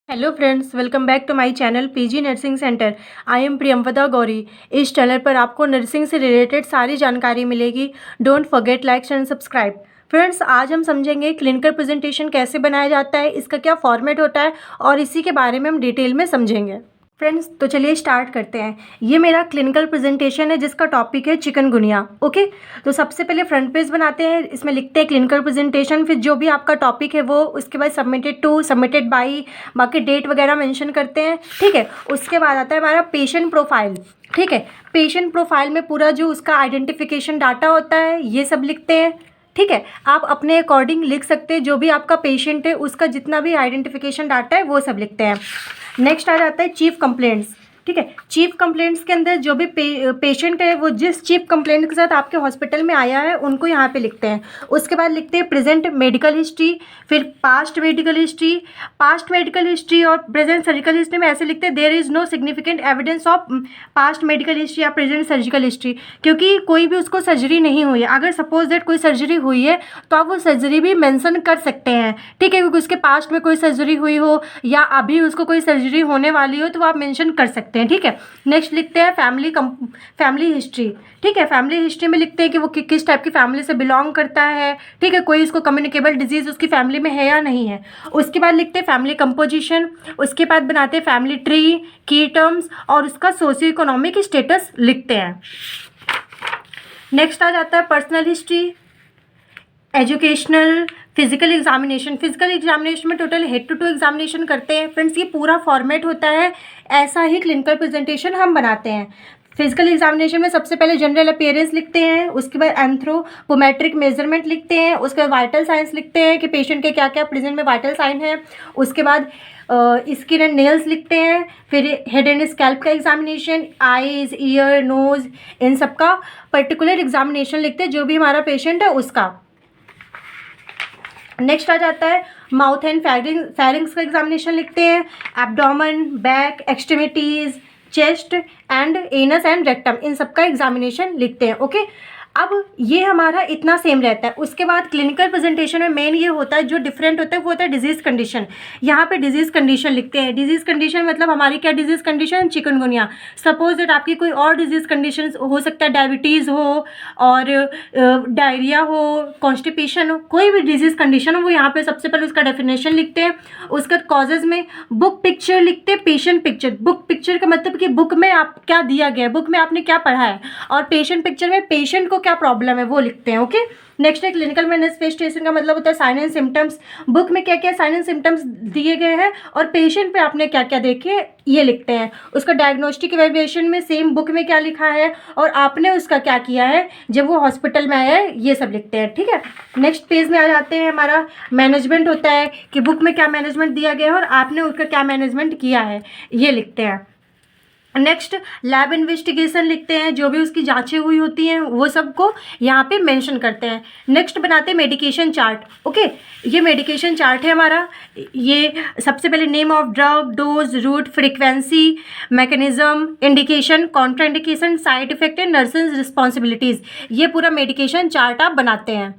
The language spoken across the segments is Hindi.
Hello friends, welcome back to my channel PG nursing centre. I am Priyamvada Gauri. इस चैनल पर आपको नर्सिंग से रिलेटेड सारी जानकारी मिलेगी। Don't forget like and subscribe. Friends, आज हम समझेंगे क्लिनिकल प्रेजेंटेशन कैसे बनाया जाता है, इसका क्या फॉर्मेट होता है और इसी के बारे में हम डिटेल में समझेंगे। फ्रेंड्स, तो चलिए स्टार्ट करते हैं। ये मेरा क्लिनिकल प्रेजेंटेशन है जिसका टॉपिक है चिकनगुनिया। ओके, तो सबसे पहले फ्रंट पेज बनाते हैं, इसमें लिखते हैं क्लिनिकल प्रेजेंटेशन, फिर जो भी आपका टॉपिक है वो, उसके बाद सबमिटेड टू, सबमिटेड बाई, बाकी डेट वगैरह मेंशन करते हैं। ठीक है, उसके बाद आता है हमारा पेशेंट प्रोफाइल। ठीक है, पेशेंट प्रोफाइल में पूरा जो उसका आइडेंटिफिकेशन डाटा होता है ये सब लिखते हैं। ठीक है, आप अपने अकॉर्डिंग लिख सकते हैं, जो भी आपका पेशेंट है उसका जितना भी आइडेंटिफिकेशन डाटा है वो सब लिखते हैं। नेक्स्ट आ जाता है चीफ कंप्लेंट्स। ठीक है, चीफ कंप्लेंट्स के अंदर जो भी पेशेंट है वो जिस चीफ कंप्लेंट के साथ आपके हॉस्पिटल में आया है उनको यहाँ पे लिखते हैं। उसके बाद लिखते हैं प्रेजेंट मेडिकल हिस्ट्री, फिर पास्ट मेडिकल हिस्ट्री और प्रेजेंट सर्जिकल हिस्ट्री में ऐसे लिखते हैं there is no significant evidence of past medical history या प्रेजेंट सर्जिकल हिस्ट्री, क्योंकि कोई भी उसको सर्जरी नहीं हुई है। अगर सपोज दैट कोई सर्जरी हुई है तो आप वो सर्जरी भी मेंशन कर सकते हैं। ठीक है, क्योंकि उसके पास्ट में कोई सर्जरी हुई हो या अभी उसको कोई सर्जरी होने वाली हो तो वो आप मेंशन कर सकते हैं। ठीक है, नेक्स्ट लिखते हैं फैमिली हिस्ट्री। ठीक है, फैमिली हिस्ट्री में लिखते हैं कि वो किस टाइप की फैमिली से बिलोंग करता है। ठीक है, कोई उसको कम्युनिकेबल डिजीज उसकी फैमिली में है या नहीं है। उसके बाद लिखते हैं फैमिली कंपोजिशन। उसके बाद बनाते हैं फैमिली ट्री, की टर्म्स और उसका सोशियो इकोनॉमिक स्टेटस लिखते हैं। नेक्स्ट आ जाता है personal history, educational, physical examination में टोटल हेड टू एग्जामिनेशन करते हैं। फ्रेंड्स, ये पूरा फॉर्मेट होता है, ऐसा ही क्लिनिकल प्रेजेंटेशन हम बनाते हैं। फिजिकल एग्जामिनेशन में सबसे पहले जनरल अपीयरेंस लिखते हैं, उसके बाद एंथ्रोपोमेट्रिक मेजरमेंट लिखते हैं, उसके बाद वाइटल साइंस लिखते हैं कि पेशेंट के क्या क्या प्रेजेंट में वाइटल साइन है। उसके बाद स्किन एंड नेल्स लिखते हैं, फिर हेड एंड स्कैल्प का एग्जामिनेशन, आईज, ईयर, नोज, इन सब का पर्टिकुलर एग्जामिनेशन लिखते हैं जो भी हमारा पेशेंट है उसका। नेक्स्ट आ जाता है माउथ एंड फेरिंग्स का एग्जामिनेशन लिखते हैं, abdomen, back, extremities, chest and anus and rectum, इन सब का एग्जामिनेशन लिखते हैं। ओके, अब ये हमारा इतना सेम रहता है। उसके बाद क्लिनिकल प्रेजेंटेशन में मेन ये होता है, जो डिफरेंट होता है वो होता है डिजीज़ कंडीशन। यहाँ पे डिजीज़ कंडीशन लिखते हैं। डिजीज़ कंडीशन मतलब हमारी क्या disease condition, chikungunya. Suppose that आपकी कोई और डिजीज़ कंडीशन हो सकता है, डायबिटीज़ हो और डायरिया हो, कॉन्स्टिपेशन हो, कोई भी डिजीज़ कंडीशन हो, वो यहाँ पे सबसे पहले उसका डेफिनेशन लिखते हैं। उसके बाद कॉजेज में बुक पिक्चर लिखते हैं, पेशेंट पिक्चर। बुक पिक्चर का मतलब कि बुक में आप क्या दिया गया है, बुक में आपने क्या पढ़ा है, और पेशेंट पिक्चर में पेशेंट को क्या प्रॉब्लम है वो लिखते हैं। ओके, नेक्स्ट है क्लिनिकल मैनिफेस्टेशन का मतलब होता है साइन एंड सिम्टम्स। बुक में क्या क्या साइन एंड सिम्टम्स दिए गए हैं और पेशेंट पे आपने क्या क्या देखे ये लिखते हैं। उसका डायग्नोस्टिक इवैल्यूएशन में सेम बुक में क्या लिखा है और आपने उसका क्या किया है जब वो हॉस्पिटल में आया है, ये सब लिखते हैं। ठीक है, नेक्स्ट पेज में आ जाते हैं, हमारा मैनेजमेंट होता है कि बुक में क्या मैनेजमेंट दिया गया है और आपने उसका क्या मैनेजमेंट किया है, ये लिखते हैं। नेक्स्ट लैब इन्वेस्टिगेशन लिखते हैं, जो भी उसकी जांचें हुई होती हैं वो सबको यहाँ पे मेंशन करते हैं। नेक्स्ट बनाते हैं मेडिकेशन चार्ट। ओके, ये मेडिकेशन चार्ट है हमारा। ये सबसे पहले name of drug, dose, route, frequency, mechanism, indication, contraindication, side effect and nurses responsibilities, ये पूरा मेडिकेशन चार्ट आप बनाते हैं।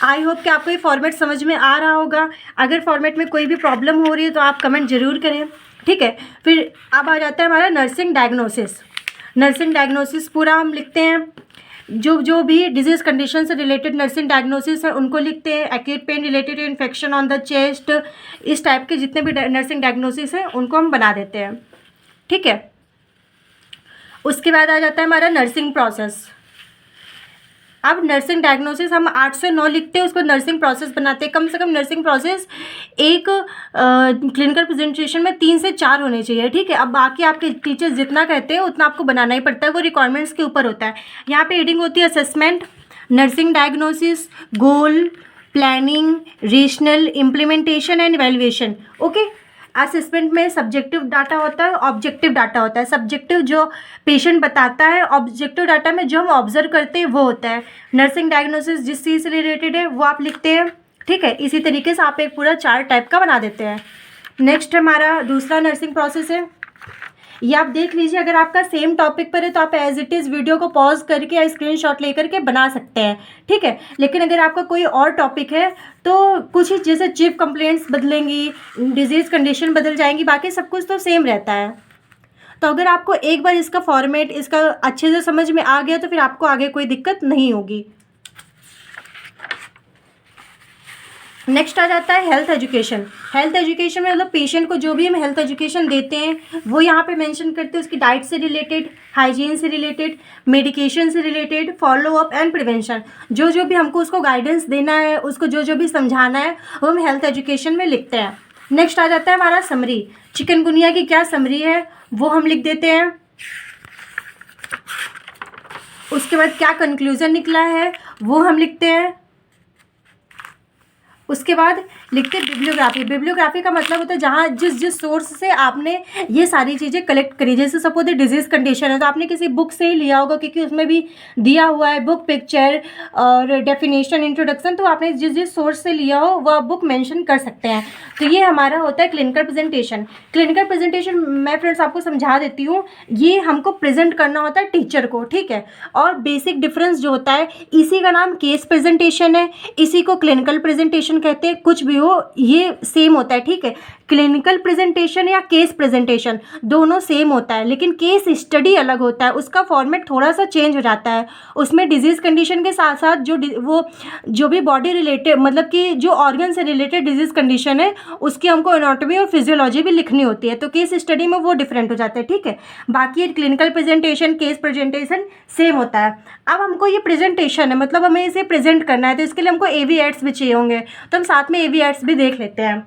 आई होप कि आपको ये फॉर्मेट समझ में आ रहा होगा। अगर फॉर्मेट में कोई भी प्रॉब्लम हो रही है तो आप कमेंट ज़रूर करें। ठीक है, फिर अब आ जाता है हमारा नर्सिंग डायग्नोसिस। नर्सिंग डायग्नोसिस पूरा हम लिखते हैं, जो भी डिजीज़ कंडीशन से रिलेटेड नर्सिंग डायग्नोसिस है उनको लिखते हैं। Acute pain related infection on the chest, इस टाइप के जितने भी नर्सिंग डायग्नोसिस हैं उनको हम बना देते हैं। ठीक है, उसके बाद आ जाता है हमारा नर्सिंग प्रोसेस। अब नर्सिंग डायग्नोसिस हम 8 से 9 लिखते हैं, उसको नर्सिंग प्रोसेस बनाते हैं। कम से कम नर्सिंग प्रोसेस एक क्लिनिकल प्रेजेंटेशन में 3 से 4 होने चाहिए। ठीक है, अब बाकी आपके टीचर्स जितना कहते हैं उतना आपको बनाना ही पड़ता है, वो रिक्वायरमेंट्स के ऊपर होता है। यहाँ पे हेडिंग होती है assessment, nursing diagnosis, goal, planning, regional, implementation and evaluation. Okay, assessment में सब्जेक्टिव डाटा होता है, ऑब्जेक्टिव डाटा होता है। सब्जेक्टिव जो पेशेंट बताता है, ऑब्जेक्टिव डाटा में जो हम ऑब्जर्व करते हैं वो होता है। नर्सिंग डायग्नोसिस जिस चीज़ से रिलेटेड है वो आप लिखते हैं। ठीक है, इसी तरीके से आप एक पूरा चार्ट टाइप का बना देते हैं। नेक्स्ट हमारा दूसरा नर्सिंग प्रोसेस है ये आप देख लीजिए, अगर आपका सेम टॉपिक पर है तो आप एज इट इज़ वीडियो को पॉज करके या स्क्रीनशॉट लेकर के बना सकते हैं, ठीक है। लेकिन अगर आपका कोई और टॉपिक है तो कुछ ही जैसे चीफ कंप्लेंट्स बदलेंगी, डिजीज़ कंडीशन बदल जाएंगी, बाकी सब कुछ तो सेम रहता है। तो अगर आपको एक बार इसका फॉर्मेट इसका अच्छे से समझ में आ गया तो फिर आपको आगे कोई दिक्कत नहीं होगी। नेक्स्ट आ जाता है हेल्थ एजुकेशन। हेल्थ एजुकेशन में मतलब पेशेंट को जो भी हम हेल्थ एजुकेशन देते हैं वो यहाँ पे मेंशन करते हैं, उसकी डाइट से रिलेटेड, हाइजीन से रिलेटेड, मेडिकेशन से related, follow up and prevention, जो जो भी हमको उसको गाइडेंस देना है, उसको जो जो भी समझाना है वो हम हेल्थ एजुकेशन में लिखते हैं। नेक्स्ट आ जाता है हमारा समरी। चिकनगुनिया की क्या समरी है वो हम लिख देते हैं। उसके बाद क्या कंक्लूजन निकला है वो हम लिखते हैं। उसके बाद लिखते हैं बिब्लियोग्राफी। बिब्लियोग्राफी का मतलब होता है जहाँ जिस सोर्स से आपने ये सारी चीज़ें कलेक्ट करी। जैसे सपोज डिजीज़ कंडीशन है तो आपने किसी बुक से ही लिया होगा, क्योंकि उसमें भी दिया हुआ है बुक पिक्चर और डेफिनेशन, इंट्रोडक्शन, तो आपने जिस सोर्स से लिया हो वह बुक मेंशन कर सकते हैं। तो ये हमारा होता है क्लिनिकल प्रेजेंटेशन। क्लिनिकल प्रेजेंटेशन मैं फ्रेंड्स आपको समझा देती हूँ, ये हमको प्रेजेंट करना होता है टीचर को, ठीक है। और बेसिक डिफरेंस जो होता है, इसी का नाम केस प्रेजेंटेशन है, इसी को क्लिनिकल प्रेजेंटेशन कहते हैं। कुछ भी हो ये सेम होता है, ठीक है। क्लिनिकल प्रेजेंटेशन या केस प्रेजेंटेशन दोनों सेम होता है, लेकिन केस स्टडी अलग होता है, उसका फॉर्मेट थोड़ा सा चेंज हो जाता है। उसमें डिजीज़ कंडीशन के साथ साथ जो भी बॉडी रिलेटेड मतलब कि जो ऑर्गन से रिलेटेड डिजीज़ कंडीशन है उसकी हमको एनाटॉमी और फिजियोलॉजी भी लिखनी होती है। तो केस स्टडी में वो डिफरेंट हो जाता है, ठीक है। बाकी clinical presentation, case presentation same होता है। अब हमको ये प्रेजेंटेशन है, मतलब हमें इसे प्रेजेंट करना है, तो इसके लिए हमको AV एड्स भी चाहिए होंगे, तो हम साथ में AV एड्स भी देख लेते हैं।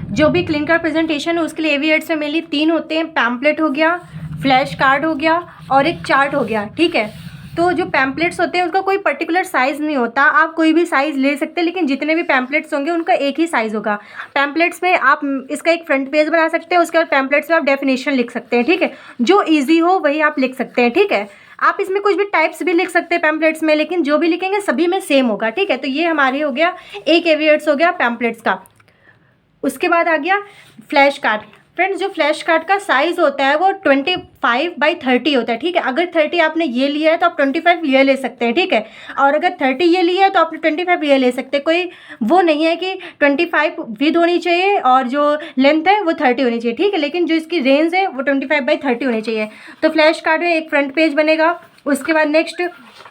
जो भी क्लिनिकल प्रेजेंटेशन है उसके लिए AV एड्स में मेनली 3 होते हैं। पैम्पलेट हो गया, फ्लैश कार्ड हो गया और एक चार्ट हो गया, ठीक है। तो जो पैम्पलेट्स होते हैं उसका कोई पर्टिकुलर साइज़ नहीं होता, आप कोई भी साइज़ ले सकते हैं, लेकिन जितने भी पैम्पलेट्स होंगे उनका एक ही साइज़ होगा। पैम्पलेट्स में आप इसका एक फ्रंट पेज बना सकते हैं, उसके बाद पैम्पलेट्स में आप डेफिनेशन लिख सकते हैं, ठीक है। जो ईजी हो वही आप लिख सकते हैं, ठीक है। आप इसमें कुछ भी टाइप्स भी लिख सकते हैं पैम्पलेट्स में, लेकिन जो भी लिखेंगे सभी में सेम होगा, ठीक है। तो ये हमारे हो गया एक AV एड्स हो गया पैम्पलेट्स का। उसके बाद आ गया फ्लैश कार्ड। फ्रेंड्स जो फ्लैश कार्ड का साइज़ होता है वो 25/30 होता है, ठीक है। अगर 30 आपने ये लिया है तो आप 25 ये ले सकते हैं, ठीक है। और अगर 30 ये लिया है तो आप 25 ये ले सकते हैं। कोई वो नहीं है कि 25 विद होनी चाहिए और जो लेंथ है वो 30 होनी चाहिए, ठीक है। लेकिन जो इसकी रेंज है वो 25/30 होनी चाहिए। तो फ्लैश कार्ड में एक फ्रंट पेज बनेगा। उसके बाद नेक्स्ट,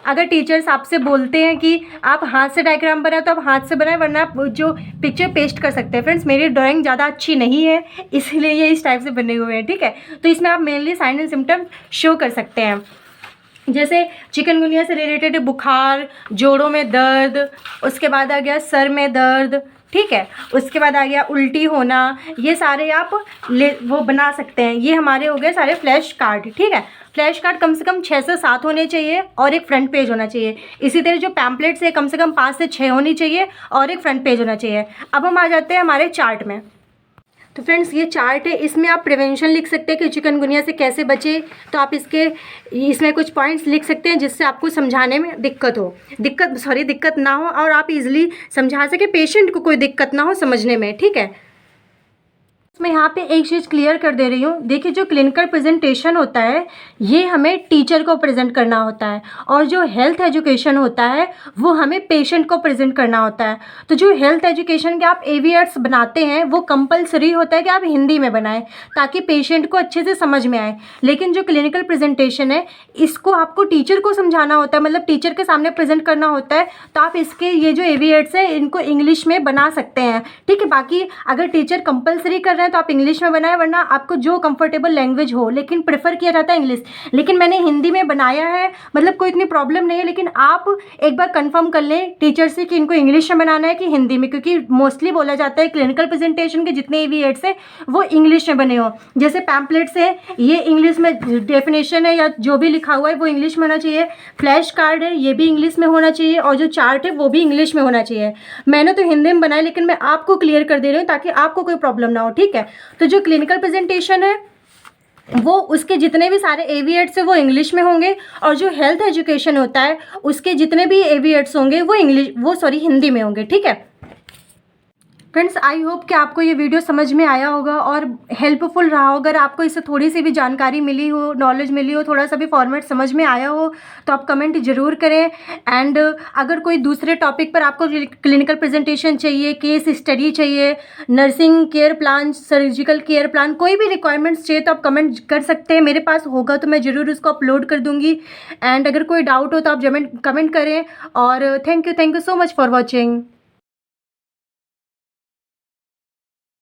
अगर टीचर्स आपसे बोलते हैं कि आप हाथ से डायग्राम बनाए तो आप हाथ से बनाए, वरना आप जो पिक्चर पेस्ट कर सकते हैं। फ्रेंड्स मेरी ड्राइंग ज़्यादा अच्छी नहीं है इसलिए ये इस टाइप से बने हुए हैं, ठीक है। तो इसमें आप mainly sign and symptom show कर सकते हैं, जैसे चिकनगुनिया से रिलेटेड बुखार, जोड़ों में दर्द, उसके बाद आ गया सर में दर्द, ठीक है। उसके बाद आ गया उल्टी होना, ये सारे आप वो बना सकते हैं। ये हमारे हो गए सारे फ्लैश कार्ड, ठीक है। फ्लैश कार्ड कम से कम 6 से 7 होने चाहिए और एक फ्रंट पेज होना चाहिए। इसी तरह जो पैम्पलेट्स है कम से कम 5 से 6 होनी चाहिए और एक फ्रंट पेज होना चाहिए। अब हम आ जाते हैं हमारे चार्ट में। तो फ्रेंड्स ये चार्ट है, इसमें आप प्रिवेंशन लिख सकते हैं कि चिकनगुनिया से कैसे बचे। तो आप इसमें कुछ पॉइंट्स लिख सकते हैं जिससे आपको समझाने में दिक्कत ना हो और आप इजीली समझा सके, पेशेंट को कोई दिक्कत ना हो समझने में, ठीक है। मैं यहाँ पे एक चीज़ क्लियर कर दे रही हूँ। देखिए जो क्लिनिकल प्रेजेंटेशन होता है ये हमें टीचर को प्रेजेंट करना होता है, और जो हेल्थ एजुकेशन होता है वो हमें पेशेंट को प्रेजेंट करना होता है। तो जो हेल्थ एजुकेशन के आप AV एड्स बनाते हैं वो कंपलसरी होता है कि आप हिंदी में बनाएं ताकि पेशेंट को अच्छे से समझ में आए। लेकिन जो क्लिनिकल प्रेजेंटेशन है इसको आपको टीचर को समझाना होता है, मतलब टीचर के सामने प्रेजेंट करना होता है। तो आप इसके ये जो AV एड्स है इनको इंग्लिश में बना सकते हैं, ठीक है। बाकी अगर टीचर कंपलसरी कर रहे हैं तो आप इंग्लिश में बनाएं, वरना आपको जो कंफर्टेबल लैंग्वेज हो, लेकिन प्रेफर किया जाता है इंग्लिश। लेकिन मैंने हिंदी में बनाया है, मतलब कोई इतनी प्रॉब्लम नहीं है, लेकिन आप एक बार कंफर्म कर लें टीचर से कि इनको इंग्लिश में बनाना है कि हिंदी में, क्योंकि मोस्टली बोला जाता है क्लिनिकल प्रेजेंटेशन के जितने AV एड्स है वो इंग्लिश में बने हो। जैसे पैम्पलेट्स है ये इंग्लिश में डेफिनेशन है या जो भी लिखा हुआ है वो इंग्लिश में होना चाहिए। फ्लैश कार्ड है ये भी इंग्लिश में होना चाहिए और जो चार्ट है वो भी इंग्लिश में होना चाहिए। मैंने तो हिंदी में बनाया, लेकिन मैं आपको क्लियर कर दे रही हूँ ताकि आपको कोई प्रॉब्लम ना हो, ठीक है। तो जो क्लिनिकल प्रेजेंटेशन है वो उसके जितने भी सारे AV एड्स है वो इंग्लिश में होंगे, और जो हेल्थ एजुकेशन होता है उसके जितने भी AV एड्स होंगे वो हिंदी में होंगे, ठीक है। फ्रेंड्स आई होप कि आपको ये वीडियो समझ में आया होगा और हेल्पफुल रहा हो। अगर आपको इससे थोड़ी सी भी जानकारी मिली हो, नॉलेज मिली हो, थोड़ा सा भी फॉर्मेट समझ में आया हो तो आप कमेंट ज़रूर करें। एंड अगर कोई दूसरे टॉपिक पर आपको क्लिनिकल प्रेजेंटेशन चाहिए, केस स्टडी चाहिए, nursing care plan, surgical care plan, कोई भी रिक्वायरमेंट्स चाहिए तो आप कमेंट कर सकते हैं। मेरे पास होगा तो मैं ज़रूर उसको अपलोड कर दूँगी। एंड अगर कोई डाउट हो तो आप कमेंट करें। और thank you so much for watching.